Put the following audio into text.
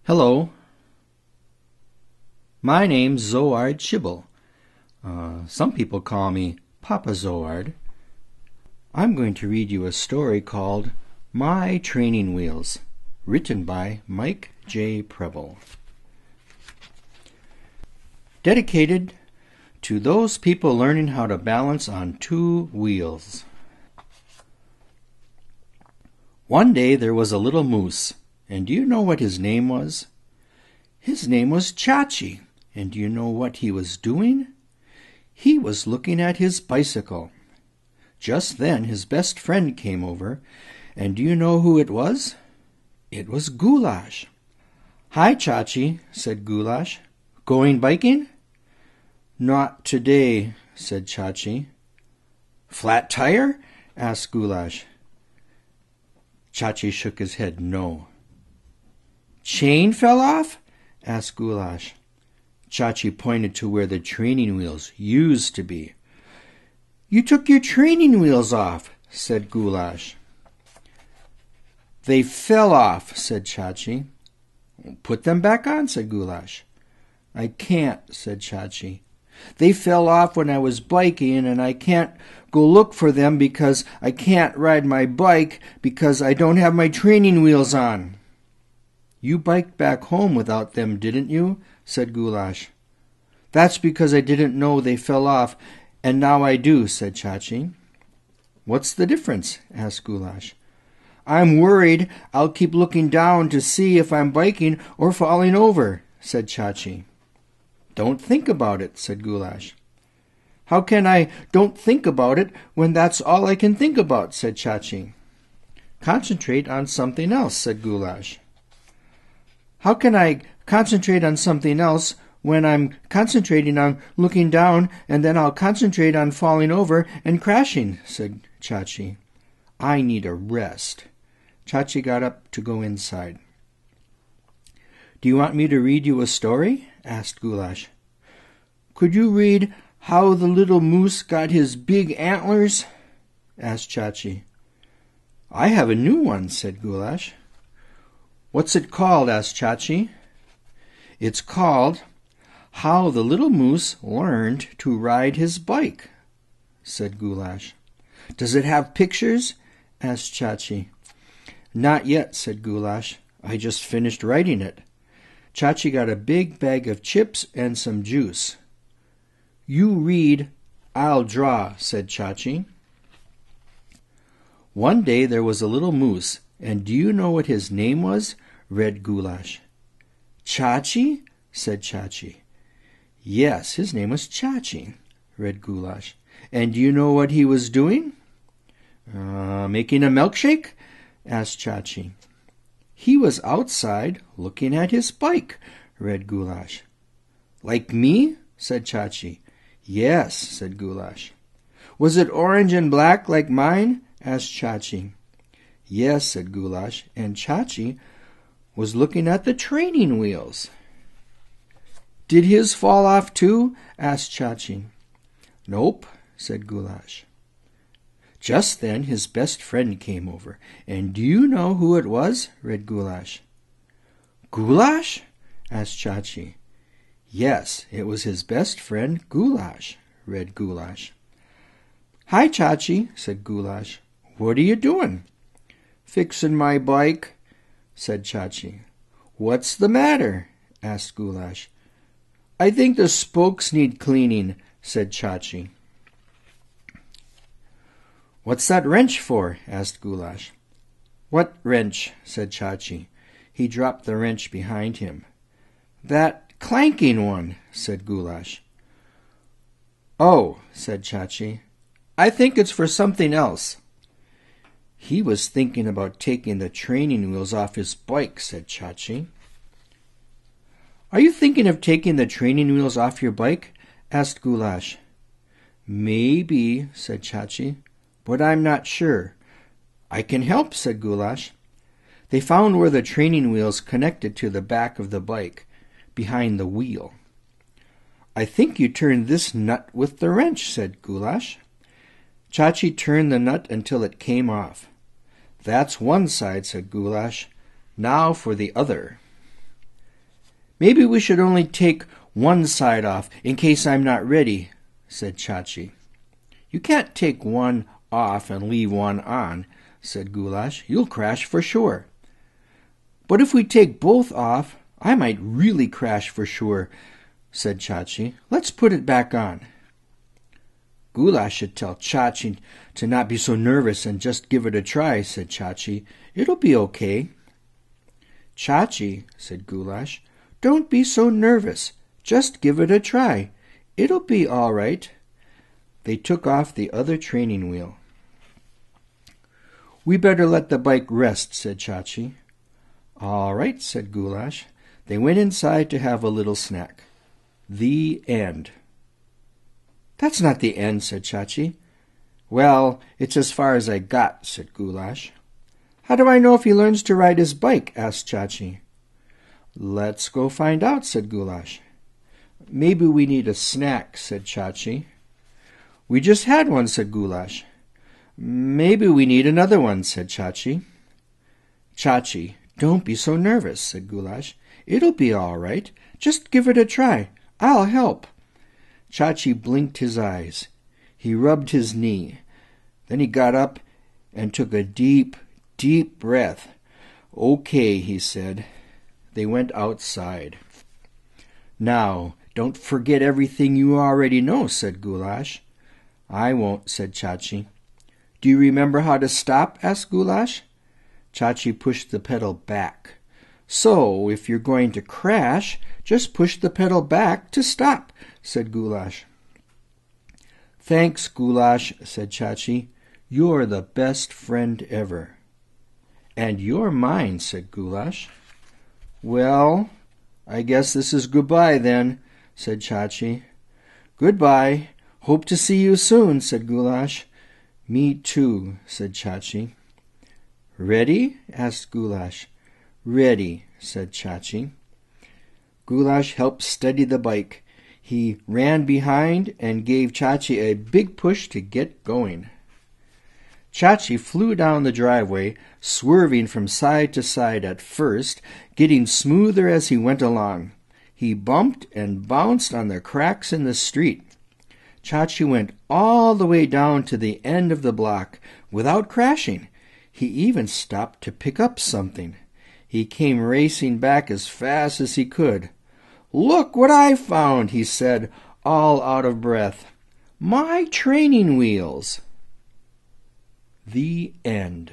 Hello, my name's Zoard Chibble. Some people call me Papa Zoard. I'm going to read you a story called My Training Wheels, written by Mike J. Preble. Dedicated to those people learning how to balance on two wheels. One day there was a little moose, and do you know what his name was? His name was Chotchie, and do you know what he was doing? He was looking at his bicycle. Just then his best friend came over, and do you know who it was? It was Goulasche. "Hi, Chotchie," said Goulasche. "Going biking?" "Not today," said Chotchie. "Flat tire?" asked Goulasche. Chotchie shook his head no. "Chain fell off?" asked Goulasche. Chotchie pointed to where the training wheels used to be. "You took your training wheels off," said Goulasche. "They fell off," said Chotchie. "Put them back on," said Goulasche. "I can't," said Chotchie. "They fell off when I was biking, and I can't go look for them because I can't ride my bike because I don't have my training wheels on." "You biked back home without them, didn't you?" said Goulasche. "That's because I didn't know they fell off, and now I do," said Chotchie. "What's the difference?" asked Goulasche. "I'm worried I'll keep looking down to see if I'm biking or falling over," said Chotchie. "Don't think about it," said Goulasche. "How can I don't think about it when that's all I can think about?" said Chotchie. "Concentrate on something else," said Goulasche. "How can I concentrate on something else when I'm concentrating on looking down and then I'll concentrate on falling over and crashing?" said Chotchie. "I need a rest." Chotchie got up to go inside. "Do you want me to read you a story?" asked Goulasche. "Could you read How the Little Moose Got His Big Antlers?" asked Chotchie. "I have a new one," said Goulasche. "What's it called?" asked Chotchie. "It's called How the Little Moose Learned to Ride His Bike," said Goulasche. "Does it have pictures?" asked Chotchie. "Not yet," said Goulasche. "I just finished writing it." Chotchie got a big bag of chips and some juice. "You read, I'll draw," said Chotchie. "One day there was a little moose, and do you know what his name was?" read Goulasche. "Chotchie?" said Chotchie. "Yes, his name was Chotchie," read Goulasche. "And do you know what he was doing?" Making a milkshake?" asked Chotchie. "He was outside looking at his bike," read Goulasche. "Like me?" said Chotchie. "Yes," said Goulasche. "Was it orange and black like mine?" asked Chotchie. "Yes," said Goulasche, and Chotchie was looking at the training wheels. "Did his fall off too?" asked Chotchie. "Nope," said Goulasche. Just then his best friend came over, and do you know who it was? read Goulasche. "Goulasche?" asked Chotchie. Yes, it was his best friend Goulasche, read Goulasche. "Hi, Chotchie," said Goulasche. "What are you doing?" "Fixin' my bike," said Chotchie. "What's the matter?" asked Goulasche. "I think the spokes need cleaning," said Chotchie. "What's that wrench for?" asked Goulasche. "What wrench?" said Chotchie. He dropped the wrench behind him. "That clanking one," said Goulasche. "Oh," said Chotchie. "I think it's for something else." "He was thinking about taking the training wheels off his bike," said Chotchie. "Are you thinking of taking the training wheels off your bike?" asked Goulasche. "Maybe," said Chotchie, "but I'm not sure." "I can help," said Goulasche. They found where the training wheels connected to the back of the bike, behind the wheel. "I think you turned this nut with the wrench," said Goulasche. Chotchie turned the nut until it came off. "That's one side," said Goulasche. "Now for the other." Maybe we should only take one side off in case I'm not ready, said Chotchie. You can't take one off and leave one on, said Goulasche. You'll crash for sure. But if we take both off, I might really crash for sure, said Chotchie. Let's put it back on. Goulasche should tell Chotchie to not be so nervous and just give it a try, said Chotchie. It'll be okay. Chotchie, said Goulasche, don't be so nervous. Just give it a try. It'll be all right. They took off the other training wheel. We better let the bike rest, said Chotchie. All right, said Goulasche. They went inside to have a little snack. The end. That's not the end, said Chotchie. Well, it's as far as I got, said Goulasche. How do I know if he learns to ride his bike? Asked Chotchie. Let's go find out, said Goulasche. Maybe we need a snack, said Chotchie. We just had one, said Goulasche. Maybe we need another one, said Chotchie. Chotchie, don't be so nervous, said Goulasche. It'll be all right. Just give it a try. I'll help. Chotchie blinked his eyes. He rubbed his knee. Then he got up and took a deep, deep breath. Okay, he said. They went outside. Now, don't forget everything you already know, said Goulasche. I won't, said Chotchie. Do you remember how to stop? Asked Goulasche. Chotchie pushed the pedal back. So, if you're going to crash, just push the pedal back to stop, said Goulasche. Thanks, Goulasche, said Chotchie. You're the best friend ever. And you're mine, said Goulasche. Well, I guess this is goodbye then, said Chotchie. Goodbye. Hope to see you soon, said Goulasche. Me too, said Chotchie. Ready? asked Goulasche. Ready, said Chotchie. Goulasche helped steady the bike. He ran behind and gave Chotchie a big push to get going. Chotchie flew down the driveway, swerving from side to side at first, getting smoother as he went along. He bumped and bounced on the cracks in the street. Chotchie went all the way down to the end of the block without crashing. He even stopped to pick up something. He came racing back as fast as he could. Look what I found, he said, all out of breath. My training wheels. The end.